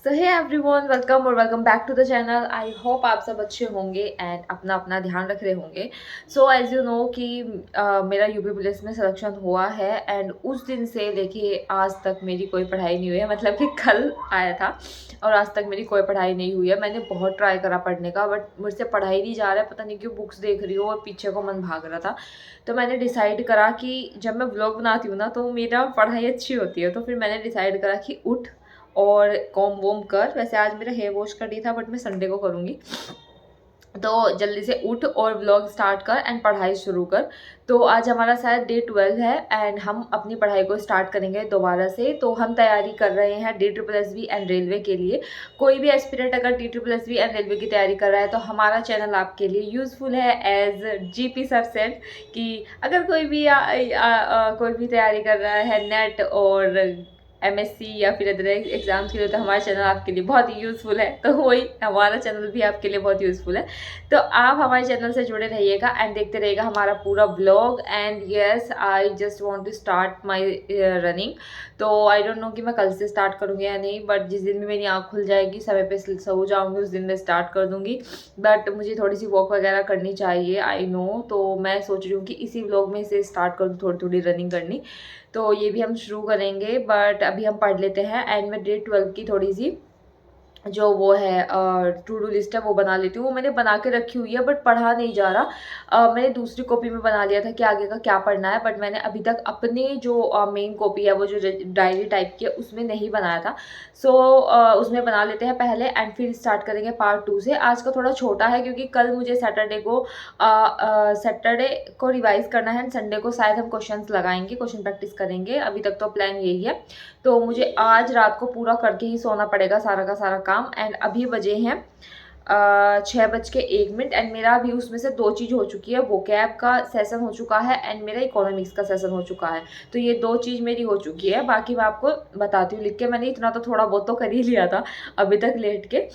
So hey everyone, welcome back to the channel. I hope आप सब अच्छे होंगे एंड अपना अपना ध्यान रख रहे होंगे। सो एज यू नो कि मेरा यूपी पुलिस में सिलेक्शन हुआ है एंड उस दिन से लेके आज तक मेरी कोई पढ़ाई नहीं हुई है। मतलब कि कल आया था और आज तक मेरी कोई पढ़ाई नहीं हुई है। मैंने बहुत ट्राई करा पढ़ने का, बट मुझसे पढ़ा ही नहीं जा रहा है। पता नहीं क्यों, बुक्स देख रही हूँ और पीछे को मन भाग रहा था। तो मैंने डिसाइड करा कि जब मैं व्लॉग बनाती हूँ ना तो मेरा पढ़ाई अच्छी होती है। तो फिर मैंने डिसाइड करा कि उठ और कॉम वोम कर। वैसे आज मेरा हेयर वॉश का डे था, बट मैं संडे को करूँगी। तो जल्दी से उठ और व्लॉग स्टार्ट कर एंड पढ़ाई शुरू कर। तो आज हमारा शायद डे 12 है एंड हम अपनी पढ़ाई को स्टार्ट करेंगे दोबारा से। तो हम तैयारी कर रहे हैं DSSB एंड रेलवे के लिए। कोई भी एस्पिरेंट अगर DSSB एंड रेलवे की तैयारी कर रहा है तो हमारा चैनल आपके लिए यूज़फुल है। एज GP सर सेड कि अगर कोई भी कोई भी तैयारी कर रहा है नेट और MSc या फिर अदर एग्जाम्स के लिए, तो हमारा चैनल आपके लिए बहुत ही यूज़फुल है। तो वही हमारा चैनल भी आपके लिए बहुत यूज़फुल है। तो आप हमारे चैनल से जुड़े रहिएगा एंड देखते रहिएगा हमारा पूरा vlog. And yes, I just want to start my running. तो आई डोंट नो कि मैं कल से स्टार्ट करूँगी या नहीं, बट जिस दिन भी मेरी आँख खुल जाएगी, समय पे सो जाऊँगी, उस दिन मैं स्टार्ट कर दूँगी। बट मुझे थोड़ी सी वॉक वगैरह करनी चाहिए, आई नो। तो मैं सोच रही हूँ कि इसी व्लॉग में से स्टार्ट कर दूँ थोड़ी थोड़ी रनिंग करनी। तो ये भी हम शुरू करेंगे, बट अभी हम पढ़ लेते हैं एंड मैं डे 12 की थोड़ी सी जो वो है टू डू लिस्ट है वो बना लेती हूँ। वो मैंने बना के रखी हुई है बट पढ़ा नहीं जा रहा। मैंने दूसरी कॉपी में बना लिया था कि आगे का क्या पढ़ना है, बट मैंने अभी तक अपने जो मेन कॉपी है, वो जो डायरी टाइप की है, उसमें नहीं बनाया था। सो उसमें बना लेते हैं पहले एंड फिर स्टार्ट करेंगे पार्ट 2 से। आज का थोड़ा छोटा है क्योंकि कल मुझे सैटरडे को रिवाइज करना है एंड संडे को शायद हम क्वेश्चंस लगाएंगे, क्वेश्चन प्रैक्टिस करेंगे। अभी तक तो प्लान यही है। तो मुझे आज रात को पूरा करके ही सोना पड़ेगा सारा का सारा काम। एंड अभी बजे हैं 6:01 एंड मेरा अभी उसमें से 2 चीज़ हो चुकी है। वो कैब का सेशन हो चुका है एंड मेरा इकोनॉमिक्स का सेशन हो चुका है। तो ये 2 चीज़ मेरी हो चुकी है। बाकी मैं आपको बताती हूँ लिख के। मैंने इतना तो थोड़ा बहुत तो कर ही लिया था अभी तक लेट के।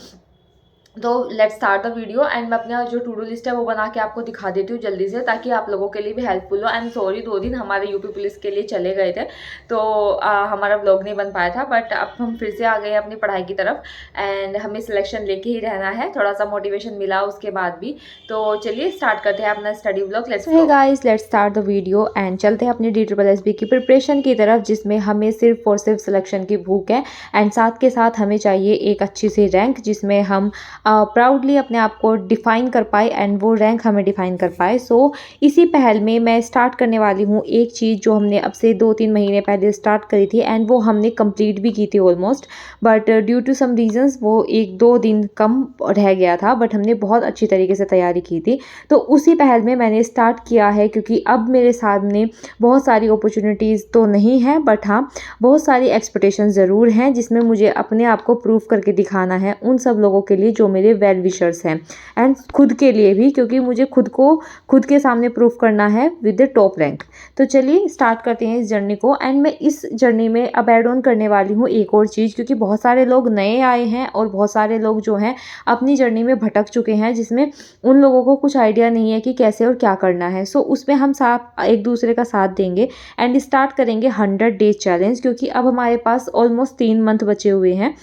तो let's start the video and मैं अपना जो टू डू लिस्ट है वो बना के आपको दिखा देती हूँ जल्दी से, ताकि आप लोगों के लिए भी हेल्पफुल हो। आई एम सॉरी, 2 दिन हमारे यूपी पुलिस के लिए चले गए थे तो हमारा व्लॉग नहीं बन पाया था। बट अब हम फिर से आ गए अपनी पढ़ाई की तरफ एंड हमें सिलेक्शन लेके ही रहना है। थोड़ा सा मोटिवेशन मिला उसके बाद भी। तो चलिए स्टार्ट करते हैं अपना study vlog. Hey guys, let's start the video and चलते हैं अपनी DSSB की प्रिपरेशन की तरफ, जिसमें हमें सिर्फ और सिर्फ सिलेक्शन की भूख है एंड साथ के साथ हमें चाहिए एक अच्छी सी रैंक जिसमें हम प्राउडली अपने आप को डिफ़ाइन कर पाए एंड वो रैंक हमें डिफ़ाइन कर पाए। सो इसी पहल में मैं स्टार्ट करने वाली हूँ एक चीज़ जो हमने अब से 2-3 महीने पहले स्टार्ट करी थी एंड वो हमने कंप्लीट भी की थी almost, but due to some reasons वो 1-2 दिन कम रह गया था, बट हमने बहुत अच्छी तरीके से तैयारी की थी। तो उसी पहल में मैंने स्टार्ट किया है क्योंकि अब मेरे सामने बहुत सारी अपॉर्चुनिटीज़ तो नहीं है, बट हाँ बहुत सारी एक्सपेक्टेशंस ज़रूर हैं जिसमें मुझे अपने आप को प्रूव करके दिखाना है उन सब लोगों के लिए जो मेरे वेल विशर्स हैं एंड खुद के लिए भी, क्योंकि मुझे खुद को खुद के सामने प्रूव करना है विद द टॉप रैंक। तो चलिए स्टार्ट करते हैं इस जर्नी को। एंड मैं इस जर्नी में अब ऐड ऑन करने वाली हूँ एक और चीज़, क्योंकि बहुत सारे लोग नए आए हैं और बहुत सारे लोग जो हैं अपनी जर्नी में भटक चुके हैं, जिसमें उन लोगों को कुछ आइडिया नहीं है कि कैसे और क्या करना है। सो उसमें हम साथ एक दूसरे का साथ देंगे एंड स्टार्ट करेंगे 100 डेज चैलेंज, क्योंकि अब हमारे पास ऑलमोस्ट 3 मंथ बचे हुए हैं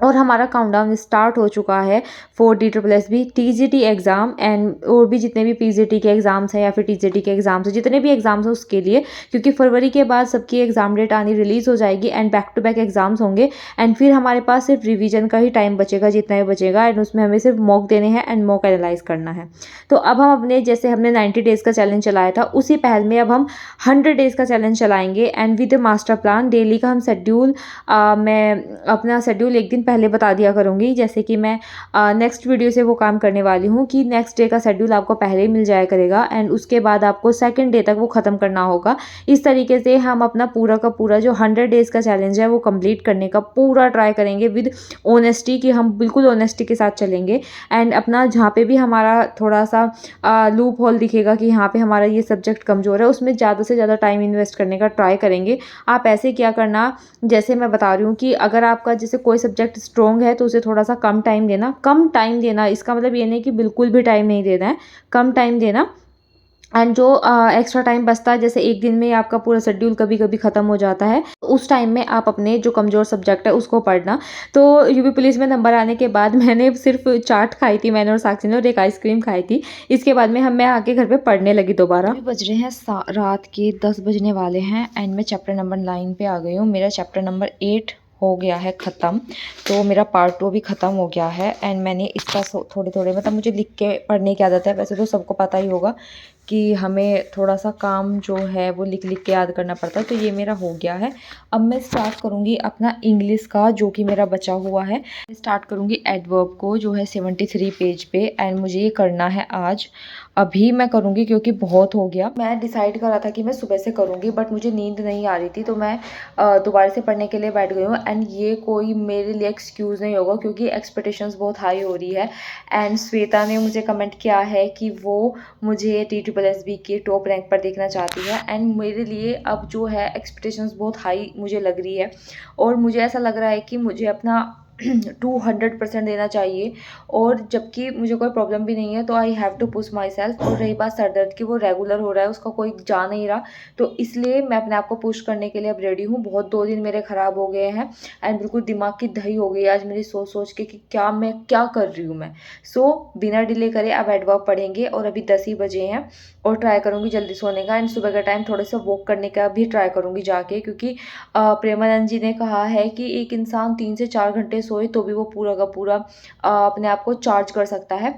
और हमारा काउंटडाउन स्टार्ट हो चुका है for DSSB TGT exam and और भी जितने भी PGT के एग्ज़ाम्स हैं या फिर TGT के एग्ज़ाम्स हैं, जितने भी एग्ज़ाम्स हैं उसके लिए, क्योंकि फरवरी के बाद सबकी एग्ज़ाम डेट आनी रिलीज़ हो जाएगी and back to back exams होंगे एंड फिर हमारे पास सिर्फ रिवीजन का ही टाइम बचेगा जितना भी बचेगा एंड उसमें हमें सिर्फ मॉक देने हैं एंड मॉक एनालाइज करना है। तो अब हम अपने जैसे हमने 90 डेज़ का चैलेंज चलाया था उसी पहल में अब हम 100 डेज़ का चैलेंज चलाएंगे and with master plan. Daily का हम शेड्यूल मैं अपना शेड्यूल एक दिन पहले बता दिया करूँगी, जैसे कि मैं नेक्स्ट वीडियो से वो काम करने वाली हूँ कि नेक्स्ट डे का शेड्यूल आपको पहले ही मिल जाया करेगा एंड उसके बाद आपको सेकंड डे तक वो ख़त्म करना होगा। इस तरीके से हम अपना पूरा का पूरा जो 100 डेज़ का चैलेंज है वो कंप्लीट करने का पूरा ट्राई करेंगे विद ऑनेस्टी, कि हम बिल्कुल ऑनेस्टी के साथ चलेंगे एंड अपना जहाँ पे भी हमारा थोड़ा सा लूप होल दिखेगा कि यहाँ पे हमारा ये सब्जेक्ट कमज़ोर है, उसमें ज़्यादा से ज़्यादा टाइम इन्वेस्ट करने का ट्राई करेंगे। आप ऐसे क्या करना, जैसे मैं बता रही हूँ कि अगर आपका जैसे कोई सब्जेक्ट स्ट्रॉन्ग है तो उसे थोड़ा सा कम टाइम देना। कम टाइम देना इसका मतलब ये नहीं कि बिल्कुल भी टाइम नहीं देना है, कम टाइम देना एंड जो एक्स्ट्रा टाइम बचता है, जैसे एक दिन में आपका पूरा शेड्यूल कभी कभी ख़त्म हो जाता है, उस टाइम में आप अपने जो कमज़ोर सब्जेक्ट है उसको पढ़ना। तो यूपी पुलिस में नंबर आने के बाद मैंने सिर्फ चाट खाई थी, मैंने और साक्षी ने, और एक आइसक्रीम खाई थी। इसके बाद में मैं आके घर पे पढ़ने लगी दोबारा। अभी बज रहे हैं रात के 10 बजने वाले हैं एंड मैं चैप्टर नंबर 9 पे आ गई हूँ। मेरा चैप्टर नंबर 8 हो गया है ख़त्म, तो मेरा पार्ट 2 भी ख़त्म हो गया है। एंड मैंने इसका थोड़े थोड़े मतलब मुझे लिख के पढ़ने की आदत है, वैसे तो सबको पता ही होगा कि हमें थोड़ा सा काम जो है वो लिख लिख के याद करना पड़ता है। तो ये मेरा हो गया है। अब मैं स्टार्ट करूँगी अपना इंग्लिश का, जो कि मेरा बचा हुआ है। मैं स्टार्ट करूँगी एडवर्ब को, जो है 73 पेज पे, एंड मुझे ये करना है आज। अभी मैं करूँगी क्योंकि बहुत हो गया। मैं डिसाइड करा था कि मैं सुबह से करूँगी, बट मुझे नींद नहीं आ रही थी, तो मैं दोबारा से पढ़ने के लिए बैठ गई हूँ। एंड ये कोई मेरे लिए एक्सक्यूज़ नहीं होगा, क्योंकि एक्सपेक्टेशंस बहुत हाई हो रही है। एंड श्वेता ने मुझे कमेंट किया है कि वो मुझे TSSB के टॉप रैंक पर देखना चाहती है। एंड मेरे लिए अब जो है एक्सपेक्टेशंस बहुत हाई मुझे लग रही है, और मुझे ऐसा लग रहा है कि मुझे अपना 200% देना चाहिए, और जबकि मुझे कोई प्रॉब्लम भी नहीं है, तो I have to push myself. और रही बात सर दर्द की, वो रेगुलर हो रहा है, उसका कोई जा नहीं रहा, तो इसलिए मैं अपने आप को पुश करने के लिए अब रेडी हूँ। बहुत 2 दिन मेरे ख़राब हो गए हैं एंड बिल्कुल दिमाग की दही हो गई आज मेरी सोच सोच के कि मैं क्या कर रही हूँ मैं। बिना डिले करे अब एडवर्ब पढ़ेंगे, और अभी 10 ही बजे हैं, और ट्राई करूँगी जल्दी सोने का। एंड सुबह का टाइम थोड़ा सा वॉक करने का भी ट्राई करूँगी जाके, क्योंकि प्रेमानंद जी ने कहा है कि एक इंसान 3 से 4 घंटे सोए तो भी वो पूरा का पूरा अपने आप को चार्ज कर सकता है।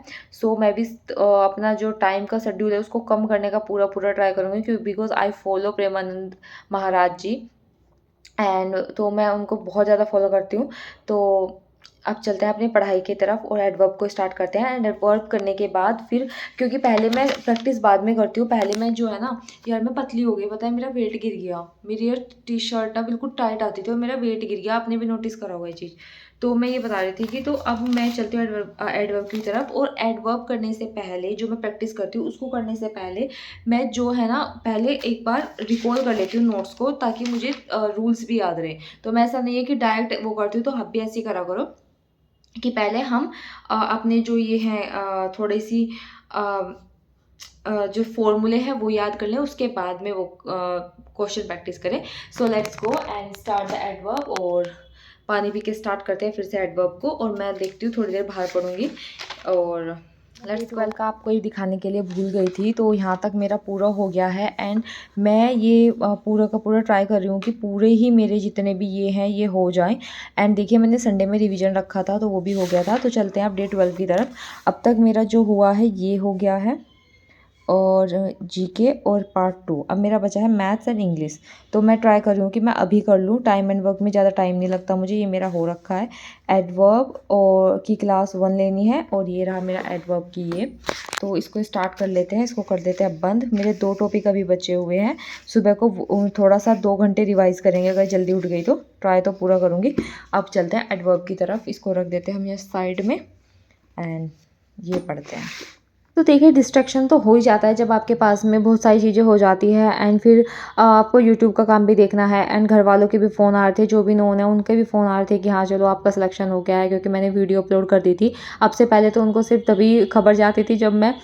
मैं भी अपना जो टाइम का शेड्यूल है उसको कम करने का पूरा ट्राई करूँगी, क्योंकि because I follow Premanand Maharaj ji, and तो मैं उनको बहुत ज़्यादा फॉलो करती हूँ। तो अब चलते हैं अपनी पढ़ाई की तरफ और एडवर्ब को स्टार्ट करते हैं। एंड एडवर्ब करने के बाद फिर, क्योंकि पहले मैं प्रैक्टिस बाद में करती हूँ, पहले मैं जो है ना, यार मैं पतली हो गई, पता है मेरा वेट गिर गया। मेरी यार टी शर्ट ना बिल्कुल टाइट आती थी और मेरा वेट गिर गया, आपने भी नोटिस करा होगा ये चीज़। तो मैं ये बता रही थी कि तो अब मैं चलती हूँ एडवर्ब की तरफ। और एडवर्ब करने से पहले जो मैं प्रैक्टिस करती हूँ, उसको करने से पहले मैं जो है ना, पहले एक बार रिकॉल कर लेती हूँ नोट्स को, ताकि मुझे रूल्स भी याद रहे। तो मैं ऐसा नहीं है कि डायरेक्ट वो करती हूँ, तो आप भी ऐसे ही करा करो कि पहले हम अपने जो ये हैं थोड़ी सी जो फॉर्मूले हैं वो याद कर लें, उसके बाद में वो क्वेश्चन प्रैक्टिस करें। So let's go and start the adverb. और पानी पी के स्टार्ट करते हैं फिर से एडवर्ब को, और मैं देखती हूँ थोड़ी देर बाहर पढ़ूंगी। और लेट्स 12 का आपको ये दिखाने के लिए भूल गई थी, तो यहाँ तक मेरा पूरा हो गया है। एंड मैं ये पूरा का पूरा ट्राई कर रही हूँ कि पूरे ही मेरे जितने भी ये हैं ये हो जाएं। एंड देखिए मैंने संडे में रिवीजन रखा था, तो वो भी हो गया था। तो चलते हैं अब डे 12 की तरफ। अब तक मेरा जो हुआ है ये हो गया है, और जीके और पार्ट 2। अब मेरा बचा है मैथ्स एंड इंग्लिश। तो मैं ट्राई कर रही हूँ कि मैं अभी कर लूँ, टाइम एंड वर्क में ज़्यादा टाइम नहीं लगता मुझे। ये मेरा हो रखा है एडवर्ब और की क्लास 1 लेनी है, और ये रहा मेरा एडवर्ब की ये। तो इसको स्टार्ट कर लेते हैं, इसको कर देते हैं बंद। मेरे 2 टॉपिक अभी बचे हुए हैं, सुबह को थोड़ा सा 2 घंटे रिवाइज़ करेंगे, अगर जल्दी उठ गई तो ट्राई तो पूरा करूँगी। अब चलते हैं एडवर्ब की तरफ, इसको रख देते हैं हम यहाँ साइड में, एंड ये पढ़ते हैं। तो देखिए डिस्ट्रैक्शन तो हो ही जाता है जब आपके पास में बहुत सारी चीज़ें हो जाती है। एंड फिर आपको यूट्यूब का काम भी देखना है, एंड घर वालों के भी फ़ोन आ रहे थे, जो भी नोन है उनके भी फ़ोन आ रहे थे कि हाँ चलो आपका सिलेक्शन हो गया है, क्योंकि मैंने वीडियो अपलोड कर दी थी। अब से पहले तो उनको सिर्फ तभी खबर जाती थी जब मैं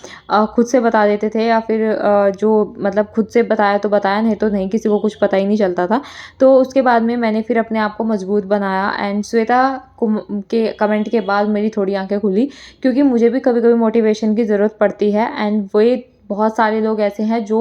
खुद से बता देते थे, या फिर जो मतलब खुद से बताया तो बताया, नहीं तो नहीं, किसी को कुछ पता ही नहीं चलता था। तो उसके बाद में मैंने फिर अपने आप को मजबूत बनाया। एंड श्वेता के कमेंट के बाद मेरी थोड़ी आंखें खुली, क्योंकि मुझे भी कभी कभी मोटिवेशन की ज़रूरत पड़ती है। एंड वे बहुत सारे लोग ऐसे हैं जो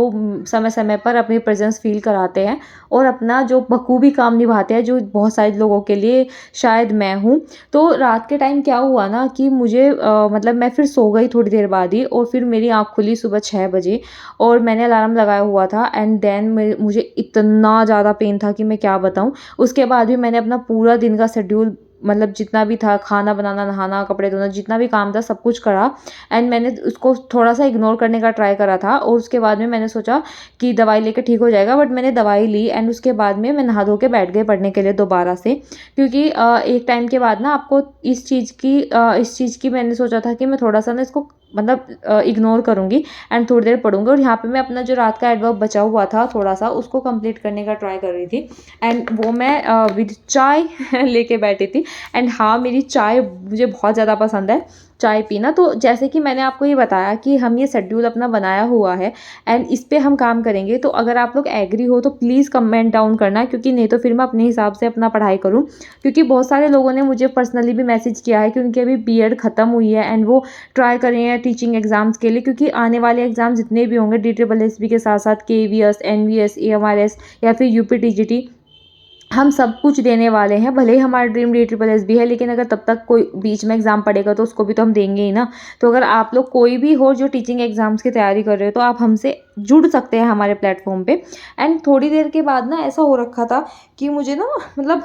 समय समय पर अपनी प्रेजेंस फील कराते हैं और अपना जो बखूबी काम निभाते हैं, जो बहुत सारे लोगों के लिए शायद मैं हूँ। तो रात के टाइम क्या हुआ ना कि मुझे मतलब मैं फिर सो गई थोड़ी देर बाद ही, और फिर मेरी आँख खुली सुबह 6 बजे, और मैंने अलार्म लगाया हुआ था। एंड देन मुझे इतना ज़्यादा पेन था कि मैं क्या बताऊँ। उसके बाद भी मैंने अपना पूरा दिन का शेड्यूल, मतलब जितना भी था, खाना बनाना, नहाना, कपड़े धोना, जितना भी काम था सब कुछ करा। एंड मैंने उसको थोड़ा सा इग्नोर करने का ट्राई करा था, और उसके बाद में मैंने सोचा कि दवाई लेके ठीक हो जाएगा, बट मैंने दवाई ली। एंड उसके बाद में मैं नहा धो के बैठ गई पढ़ने के लिए दोबारा से, क्योंकि एक टाइम के बाद ना आपको इस चीज़ की मैंने सोचा था कि मैं थोड़ा सा ना इसको मतलब इग्नोर करूँगी एंड थोड़ी देर पढ़ूंगी। और यहाँ पे मैं अपना जो रात का एडवर्ब बचा हुआ था थोड़ा सा, उसको कंप्लीट करने का ट्राई कर रही थी। एंड वो मैं विद चाय लेके बैठी थी। एंड हाँ, मेरी चाय मुझे बहुत ज़्यादा पसंद है, चाय पीना। तो जैसे कि मैंने आपको ये बताया कि हम ये शेड्यूल अपना बनाया हुआ है एंड इस पे हम काम करेंगे। तो अगर आप लोग एग्री हो तो प्लीज़ कमेंट डाउन करना, क्योंकि नहीं तो फिर मैं अपने हिसाब से अपना पढ़ाई करूँ। क्योंकि बहुत सारे लोगों ने मुझे पर्सनली भी मैसेज किया है कि उनकी अभी बीएड ख़त्म हुई है एंड वो ट्राई कर रहे हैं टीचिंग एग्ज़ाम्स के लिए, क्योंकि आने वाले एग्ज़ाम जितने भी होंगे DSSB के साथ साथ KVS, NVS, AMRS या फिर UPTGT, हम सब कुछ देने वाले हैं। भले ही हमारा ड्रीम DSSB है, लेकिन अगर तब तक कोई बीच में एग्ज़ाम पड़ेगा तो उसको भी तो हम देंगे ही ना। तो अगर आप लोग कोई भी हो जो टीचिंग एग्ज़ाम्स की तैयारी कर रहे हो तो आप हमसे जुड़ सकते हैं हमारे प्लेटफॉर्म पे। एंड थोड़ी देर के बाद ना ऐसा हो रखा था कि मुझे ना मतलब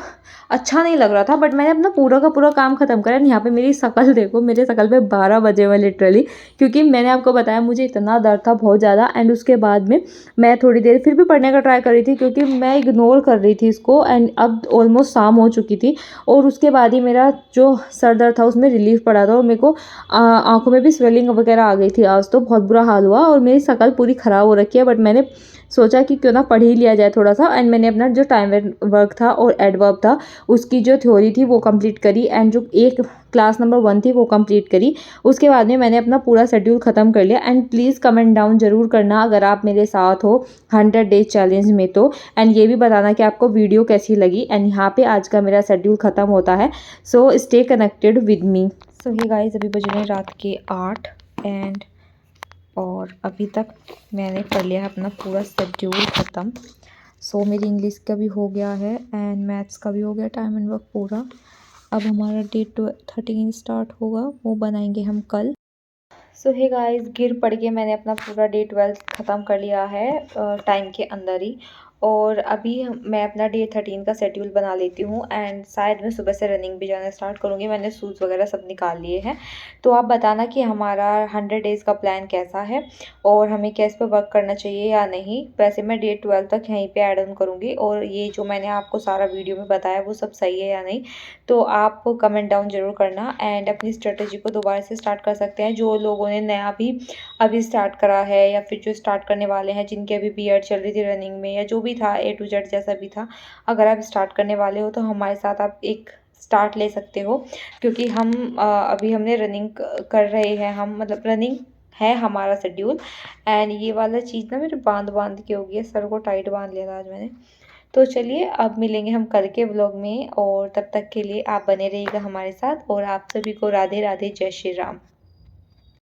अच्छा नहीं लग रहा था, बट मैंने अपना पूरा का पूरा काम ख़त्म करा। यहाँ पे मेरी शक्ल देखो, मेरे शक्ल पे 12 बजे हुए लिटरली, क्योंकि मैंने आपको बताया मुझे इतना दर्द था बहुत ज़्यादा। एंड उसके बाद में मैं थोड़ी देर फिर भी पढ़ने का ट्राई कर रही थी, क्योंकि मैं इग्नोर कर रही थी इसको। एंड अब ऑलमोस्ट शाम हो चुकी थी और उसके बाद ही मेरा जो सर दर्द था उसमें रिलीफ पड़ा था और मेरे को आंखों में भी स्वेलिंग वगैरह आ गई थी। आज तो बहुत बुरा हाल हुआ और मेरी शक्ल पूरी ख़राब हो रखी है, बट मैंने सोचा कि क्यों ना पढ़ ही लिया जाए थोड़ा सा। एंड मैंने अपना जो टाइम वर्क था और एडवर्ब था उसकी जो थ्योरी थी वो कंप्लीट करी, एंड जो एक क्लास नंबर 1 थी वो कंप्लीट करी। उसके बाद में मैंने अपना पूरा शेड्यूल ख़त्म कर लिया। एंड प्लीज़ कमेंट डाउन ज़रूर करना अगर आप मेरे साथ हो 100 डेज चैलेंज में तो। एंड ये भी बताना कि आपको वीडियो कैसी लगी। एंड यहाँ पे आज का मेरा शेड्यूल ख़त्म होता है। So stay connected with me. So hey guys, अभी बज रहे हैं रात के 8 एंड और अभी तक मैंने कर लिया है अपना पूरा शेड्यूल ख़त्म। सो मेरी इंग्लिश का भी हो गया है एंड मैथ्स का भी हो गया टाइम एंड वर्क पूरा। अब हमारा डे 13 स्टार्ट होगा, वो बनाएंगे हम कल। सो हे गाइस, गिर पड़ के मैंने अपना पूरा डे 12 ख़त्म कर लिया है टाइम के अंदर ही। और अभी मैं अपना डे 13 का शेड्यूल बना लेती हूँ एंड शायद मैं सुबह से रनिंग भी जाना स्टार्ट करूँगी। मैंने शूज़ वगैरह सब निकाल लिए हैं। तो आप बताना कि हमारा 100 डेज़ का प्लान कैसा है और हमें क्या इस पर वर्क करना चाहिए या नहीं। वैसे मैं डे 12 तक यहीं पे ऐड ऑन करूँगी और ये जो मैंने आपको सारा वीडियो में बताया वो सब सही है या नहीं, तो आप कमेंट डाउन ज़रूर करना। एंड अपनी स्ट्रेटजी को दोबारा से स्टार्ट कर सकते हैं जो लोगों ने नया भी अभी स्टार्ट करा है या फिर जो स्टार्ट करने वाले हैं, जिनकी अभी बीएड चल रही थी रनिंग में या जो भी था A to Z जैसा भी था। अगर आप स्टार्ट करने वाले हो तो हमारे साथ आप एक स्टार्ट ले सकते हो, क्योंकि हम अभी हमने रनिंग कर रहे हैं, हम मतलब रनिंग है हमारा शेड्यूल। एंड ये वाला चीज़ ना मेरे बांध बांध के हो गई है, सर को टाइट बांध लिया था आज मैंने। तो चलिए अब मिलेंगे हम कल के व्लॉग में और तब तक के लिए आप बने रहिएगा हमारे साथ। और आप सभी को राधे राधे, जय श्री राम।